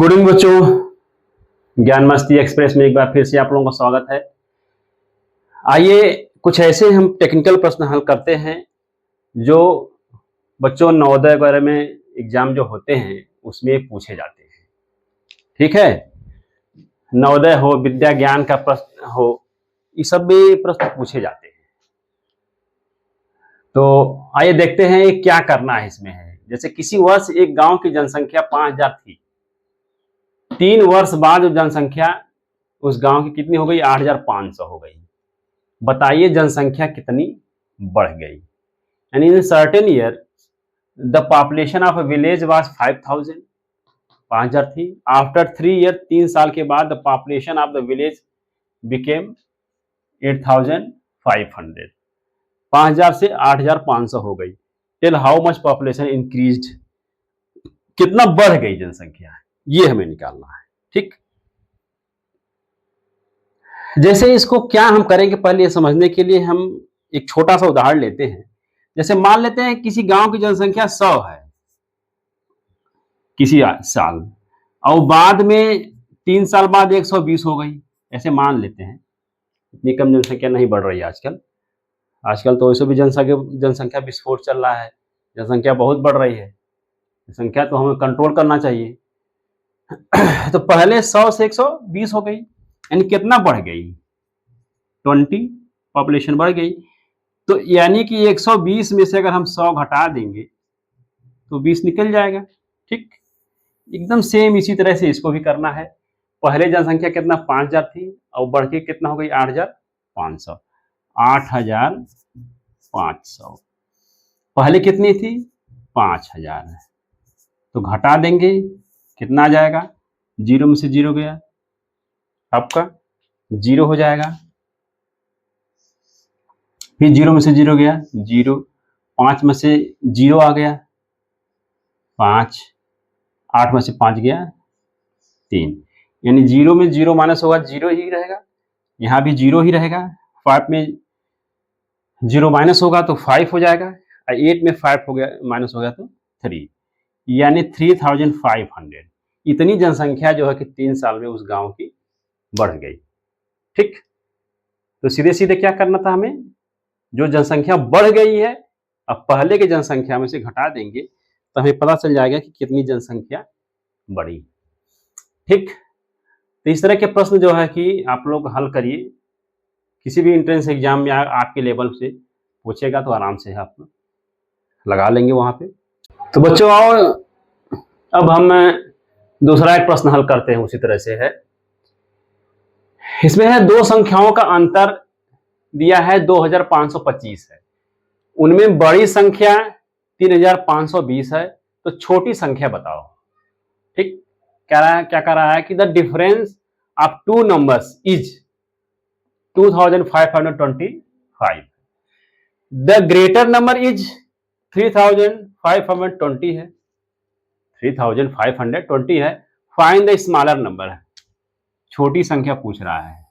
Good evening बच्चों, ज्ञान मस्ती एक्सप्रेस में एक बार फिर से आप लोगों का स्वागत है। आइए कुछ ऐसे हम टेक्निकल प्रश्न हल करते हैं जो बच्चों नवोदय वगैरह में एग्जाम जो होते हैं उसमें पूछे जाते हैं। ठीक है, नवोदय हो, विद्या ज्ञान का प्रश्न हो, ये सब भी प्रश्न पूछे जाते हैं। तो आइए देखते हैं क्या करना है इसमें है। जैसे किसी वर्ष एक गांव की जनसंख्या 5000 थी, 3 वर्ष बाद जनसंख्या उस गांव की कितनी हो गई? 8500 हो गई। बताइए जनसंख्या कितनी बढ़ गई। यानी in certain year the population of a village was 5000, 5000 थी। आफ्टर 3 ईयर, 3 साल के बाद the population of the village became 8500, 5000 से 8500 हो गई। Tell how much population increased, कितना बढ़ गई जनसंख्या, ये हमें निकालना है। ठीक, जैसे इसको क्या हम करेंगे, पहले समझने के लिए हम एक छोटा सा उदाहरण लेते हैं। जैसे मान लेते हैं किसी गांव की जनसंख्या 100 है किसी साल, और बाद में 3 साल बाद 120 हो गई, ऐसे मान लेते हैं। इतनी कम जनसंख्या नहीं बढ़ रही है आजकल। आजकल तो वैसे भी जनसंख्या विस्फोट चल रहा है, जनसंख्या बहुत बढ़ रही है। जनसंख्या तो हमें कंट्रोल करना चाहिए। तो पहले 100 से 120 हो गई, यानी कितना बढ़ गई? 20, पॉपुलेशन बढ़ गई। तो यानी कि 120 में से अगर हम 100 घटा देंगे तो 20 निकल जाएगा। ठीक, एकदम सेम इसी तरह से इसको भी करना है। पहले जनसंख्या कितना? 5000 थी, और बढ़ के कितना हो गई? 8500। 8500 पहले कितनी थी? 5000 है, तो घटा देंगे, कितना आ जाएगा? 0 में से 0 गया, आपका 0 हो जाएगा। फिर 0 में से 0 गया, 0। 5 में से 0 आ गया, 5। 8 में से 5 गया, 3। यानी 0 में 0 माइनस होगा, 0 ही रहेगा। यहाँ भी 0 ही रहेगा। 5 में 0 माइनस होगा तो 5 हो जाएगा, और 8 में 5 हो गया माइनस हो गया तो 3, यानी 3500। इतनी जनसंख्या जो है कि 3 साल में उस गांव की बढ़ गई। ठीक, तो सीधे सीधे क्या करना था हमें? जो जनसंख्या बढ़ गई है, अब पहले की जनसंख्या में से घटा देंगे तो हमें पता चल जाएगा कि कितनी जनसंख्या बढ़ी। ठीक, तो इस तरह के प्रश्न जो है कि आप लोग हल करिए। किसी भी एंट्रेंस एग्जाम में आपके लेवल से पूछेगा तो आराम से आप लगा लेंगे वहां पे। तो बच्चों आओ, अब हम दूसरा एक प्रश्न हल करते हैं। उसी तरह से है, इसमें है 2 संख्याओं का अंतर दिया है 2525 है, उनमें बड़ी संख्या 3520 है, तो छोटी संख्या बताओ। ठीक, क्या कह रहा है कि the difference of 2 numbers is 2525, the greater number is 3520 है, 3520 है। फाइंड द स्मॉलर नंबर है, छोटी संख्या पूछ रहा है।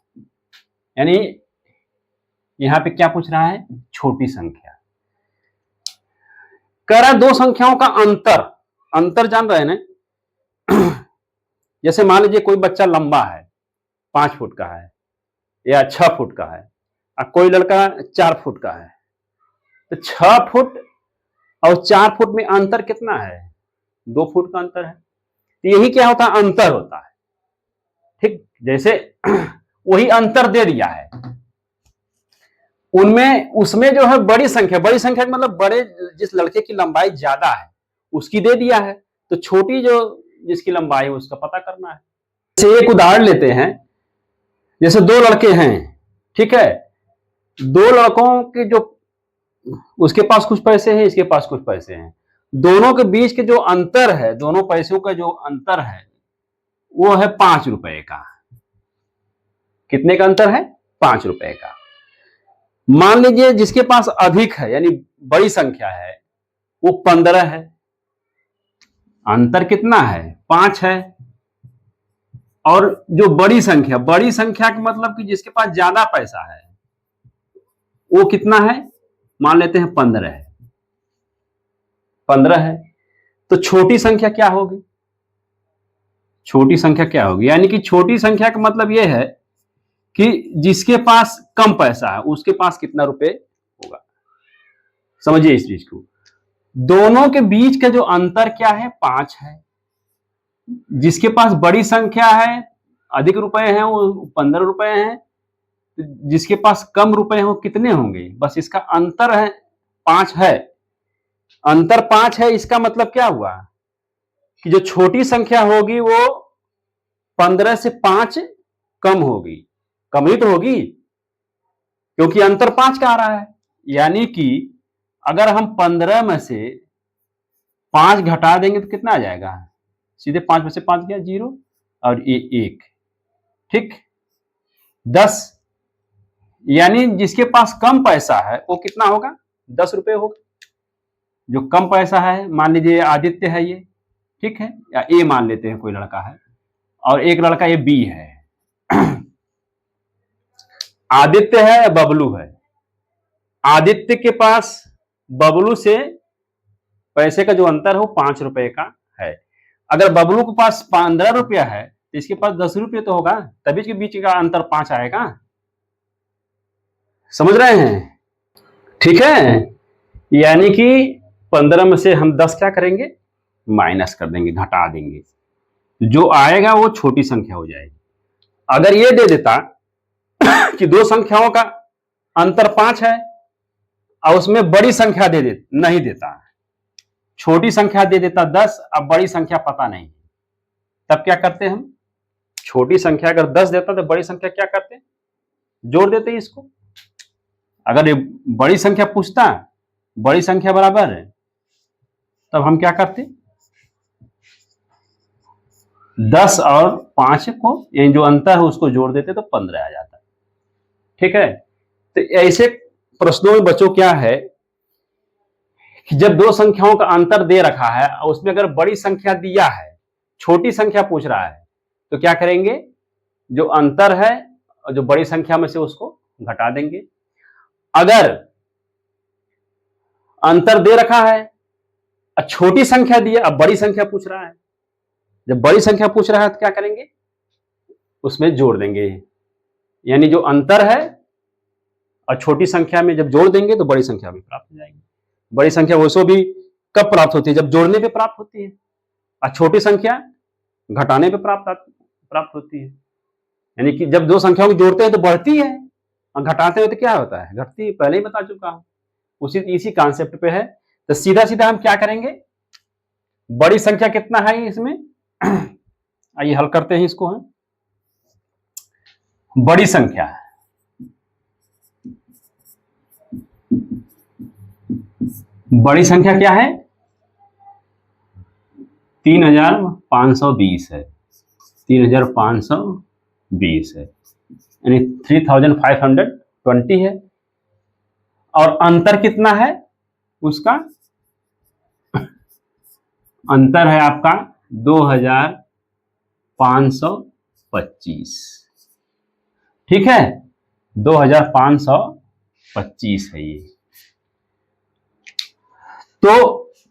यानी यहां पे क्या पूछ रहा है? छोटी संख्या। कह रहा है 2 संख्याओं का अंतर, अंतर जान रहे हैं ना? जैसे मान लीजिए कोई बच्चा लंबा है, 5 फुट का है या 6 फुट का है, और कोई लड़का 4 फुट का है, तो 6 फुट और 4 फुट में अंतर कितना है? 2 फुट का अंतर है। तो यही क्या होता है? अंतर होता है। ठीक, जैसे वही अंतर दे दिया है उनमें, उसमें जो है बड़ी संख्या का मतलब बड़े, जिस लड़के की लंबाई ज्यादा है उसकी दे दिया है, तो छोटी जो जिसकी लंबाई है उसका पता करना है। जैसे एक उदाहरण लेते हैं, जैसे 2 लड़के हैं, ठीक है, 2 लड़कों के जो, उसके पास कुछ पैसे हैं, इसके पास कुछ पैसे हैं, दोनों के बीच के जो अंतर है, दोनों पैसों का जो अंतर है वो है 5 रुपए का। कितने का अंतर है? 5 रुपए का। मान लीजिए जिसके पास अधिक है, यानी बड़ी संख्या है, वो 15 है, अंतर कितना है? 5 है। और जो बड़ी संख्या का मतलब कि जिसके पास ज्यादा पैसा है, वो कितना है? मान लेते हैं 15 है, 15 है। तो छोटी संख्या क्या होगी? छोटी संख्या क्या होगी, यानी कि छोटी संख्या का मतलब यह है कि जिसके पास कम पैसा है उसके पास कितना रुपए होगा। समझिए इस चीज को, दोनों के बीच का जो अंतर क्या है, 5 है। जिसके पास बड़ी संख्या है, अधिक रुपए हैं, वो 15 रुपए हैं। जिसके पास कम रुपए हैं वो कितने होंगे, बस इसका अंतर है 5 है। अंतर 5 है, इसका मतलब क्या हुआ कि जो छोटी संख्या होगी वो 15 से 5 कम होगी। कम ही तो होगी क्योंकि अंतर 5 का आ रहा है। यानी कि अगर हम 15 में से 5 घटा देंगे तो कितना आ जाएगा, सीधे 5 में से 5 गया 0 और ये 1, ठीक। 10, यानी जिसके पास कम पैसा है वो कितना होगा, 10 रुपए होगा। जो कम पैसा है, मान लीजिए आदित्य है ये, ठीक है, या ए मान लेते हैं, कोई लड़का है और एक लड़का ये बी है। आदित्य है, बबलू है। आदित्य के पास बबलू से पैसे का जो अंतर है वो 5 रुपए का है। अगर बबलू के पास 15 रुपया है तो इसके पास 10 रुपये तो होगा, तभी के बीच का अंतर 5 आएगा। समझ रहे हैं, ठीक है। यानी कि 15 में से हम 10 क्या करेंगे, माइनस कर देंगे, घटा देंगे, जो आएगा वो छोटी संख्या हो जाएगी। अगर ये दे देता कि दो संख्याओं का अंतर 5 है और उसमें बड़ी संख्या नहीं देता, छोटी संख्या दे देता 10, अब बड़ी संख्या पता नहीं, तब क्या करते हम, छोटी संख्या अगर 10 देता तो बड़ी संख्या क्या करते, जोड़ देते इसको। अगर ये बड़ी संख्या पूछता, बड़ी संख्या बराबर है, तब हम क्या करते, 10 और 5 को, यानी जो अंतर है उसको जोड़ देते तो 15 आ जाता। ठीक है, तो ऐसे प्रश्नों में बच्चों क्या है कि जब दो संख्याओं का अंतर दे रखा है और उसमें अगर बड़ी संख्या दिया है, छोटी संख्या पूछ रहा है, तो क्या करेंगे, जो अंतर है और जो बड़ी संख्या में से उसको घटा देंगे। अगर अंतर दे रखा है और छोटी संख्या दिया, अब बड़ी संख्या पूछ रहा है, जब बड़ी संख्या पूछ रहा है तो क्या करेंगे, उसमें जोड़ देंगे। यानी जो अंतर है और छोटी संख्या में जब जोड़ देंगे तो बड़ी संख्या भी प्राप्त हो जाएगी। बड़ी संख्या वैसे भी कब प्राप्त होती है, जब जोड़ने पे प्राप्त होती है, और छोटी संख्या घटाने पे प्राप्त होती है। यानी कि जब दो संख्याओं को जोड़ते हैं तो बढ़ती है और घटाते हैं तो क्या होता है, घटती है। पहले ही बता चुका हूं, इसी कॉन्सेप्ट पे है। तो सीधा सीधा हम क्या करेंगे, बड़ी संख्या कितना है इसमें, आइए हल करते हैं इसको। हम बड़ी संख्या, बड़ी संख्या क्या है, 3520 है, 3520 है, यानी 3520 है। और अंतर कितना है उसका, अंतर है आपका 2525। ठीक है, 2525 है ये। तो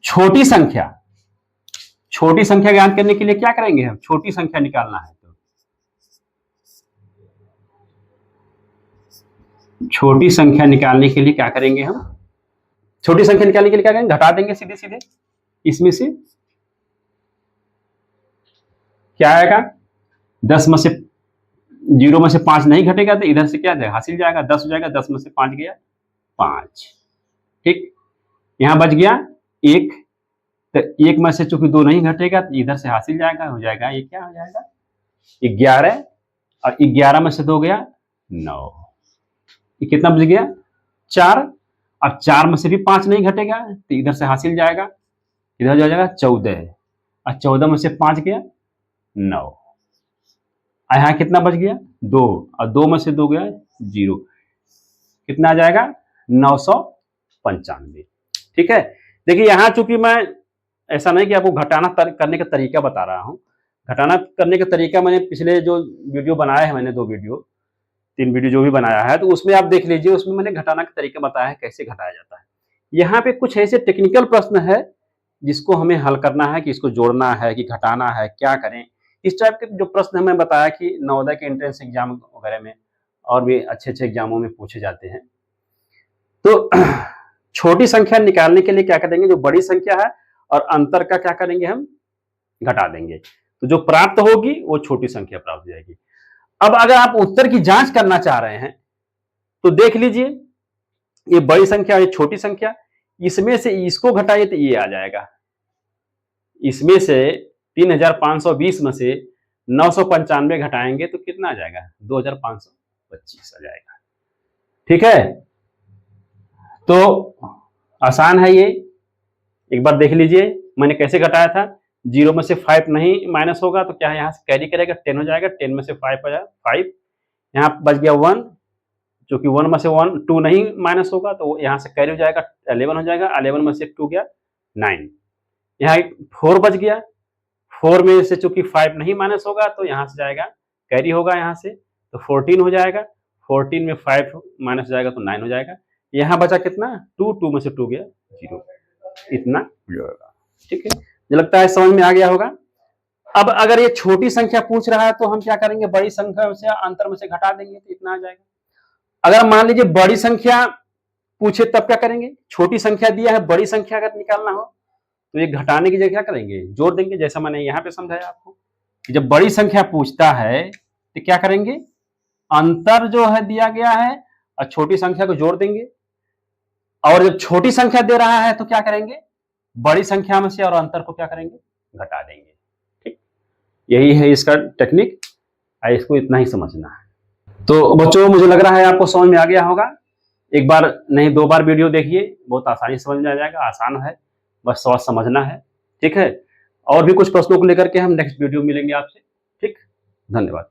छोटी संख्या ज्ञात करने के लिए क्या करेंगे हम, छोटी संख्या निकालना है तो छोटी संख्या निकालने के लिए क्या करेंगे हम, छोटी संख्या निकालने के लिए क्या करेंगे, घटा देंगे सीधे सीधे। इसमें से क्या आएगा, 10 में से 0 में से 5 नहीं घटेगा तो इधर से क्या जाएगा, हासिल जाएगा, 10 हो जाएगा, 10 में से 5 गया 5। ठीक, यहां बच गया 1, तो 1 में से चूंकि 2 नहीं घटेगा तो इधर से हासिल जाएगा, हो जाएगा, ये क्या हो जाएगा 11, और 11 में से 2 गया 9, ये कितना बच गया 4। अब 4 में से भी 5 नहीं घटेगा तो इधर से हासिल जाएगा, इधर हो जाएगा 14, और 14 में से 5 गया 9, यहाँ कितना बच गया 2, और 2 में से 2 गया 0, कितना आ जाएगा 995। ठीक है, देखिए यहाँ चूंकि मैं ऐसा नहीं कि आपको घटाना करने का तरीका बता रहा हूँ, घटाना करने का तरीका मैंने पिछले जो वीडियो बनाया है, मैंने 3 वीडियो जो भी बनाया है, तो उसमें आप देख लीजिए, उसमें मैंने घटाना का तरीका बताया है कैसे घटाया जाता है। यहाँ पे कुछ ऐसे टेक्निकल प्रश्न है जिसको हमें हल करना है कि इसको जोड़ना है कि घटाना है, क्या करें, इस टाइप के जो प्रश्न हमें बताया कि नवोदय के एंट्रेंस एग्जाम वगैरह में और भी अच्छे अच्छे एग्जामों में पूछे जाते हैं। तो छोटी संख्या निकालने के लिए क्या करेंगे, जो बड़ी संख्या है और अंतर का क्या करेंगे, हम घटा देंगे, तो जो प्राप्त होगी वो छोटी संख्या प्राप्त हो जाएगी। अब अगर आप उत्तर की जांच करना चाह रहे हैं तो देख लीजिए, ये बड़ी संख्या और ये छोटी संख्या, इसमें से इसको घटाइए तो ये आ जाएगा। इसमें से 3520 में से 995 घटाएंगे तो कितना आ जाएगा, 2525 आ जाएगा। ठीक है, तो आसान है ये, एक बार देख लीजिए मैंने कैसे घटाया था। 0 में से 5 नहीं माइनस होगा तो क्या है, यहाँ से कैरी करेगा 10 हो जाएगा, 10 में से 5 हो जाएगा 5, यहाँ बच गया 1, जो कि 1 में से 2 नहीं माइनस होगा तो यहाँ से कैरी हो जाएगा 11 हो जाएगा, 11 में से 2 गया 9, यहाँ 4 बच गया, 4 में से चूंकि 5 नहीं माइनस होगा तो यहाँ से जाएगा कैरी होगा यहाँ से, तो 14 हो जाएगा, 14 में 5 माइनस हो जाएगा तो 9 हो जाएगा, यहाँ बचा कितना 2, 2 में से 2 गया 0, इतना होगा। ठीक है, मुझे लगता है समझ में आ गया होगा। अब अगर ये छोटी संख्या पूछ रहा है तो हम क्या करेंगे, बड़ी संख्या से अंतर में से घटा देंगे तो इतना आ जाएगा। अगर मान लीजिए बड़ी संख्या पूछे तब क्या करेंगे, छोटी संख्या दिया है, बड़ी संख्या अगर निकालना हो तो ये घटाने की जगह क्या करेंगे, जोड़ देंगे, जैसा मैंने यहाँ पे समझाया आपको कि जब बड़ी संख्या पूछता है तो क्या करेंगे, अंतर जो है दिया गया है और छोटी संख्या को जोड़ देंगे, और जब छोटी संख्या दे रहा है तो क्या करेंगे, बड़ी संख्या में से और अंतर को क्या करेंगे, घटा देंगे। ठीक, यही है इसका टेक्निक, इसको इतना ही समझना है। तो बच्चों मुझे लग रहा है आपको समझ में आ गया होगा, एक बार नहीं 2 बार वीडियो देखिए, बहुत आसानी से समझ में आ जाएगा, आसान है, बस थोड़ा समझना है। ठीक है, और भी कुछ प्रश्नों को लेकर के हम नेक्स्ट वीडियो मिलेंगे आपसे। ठीक, धन्यवाद।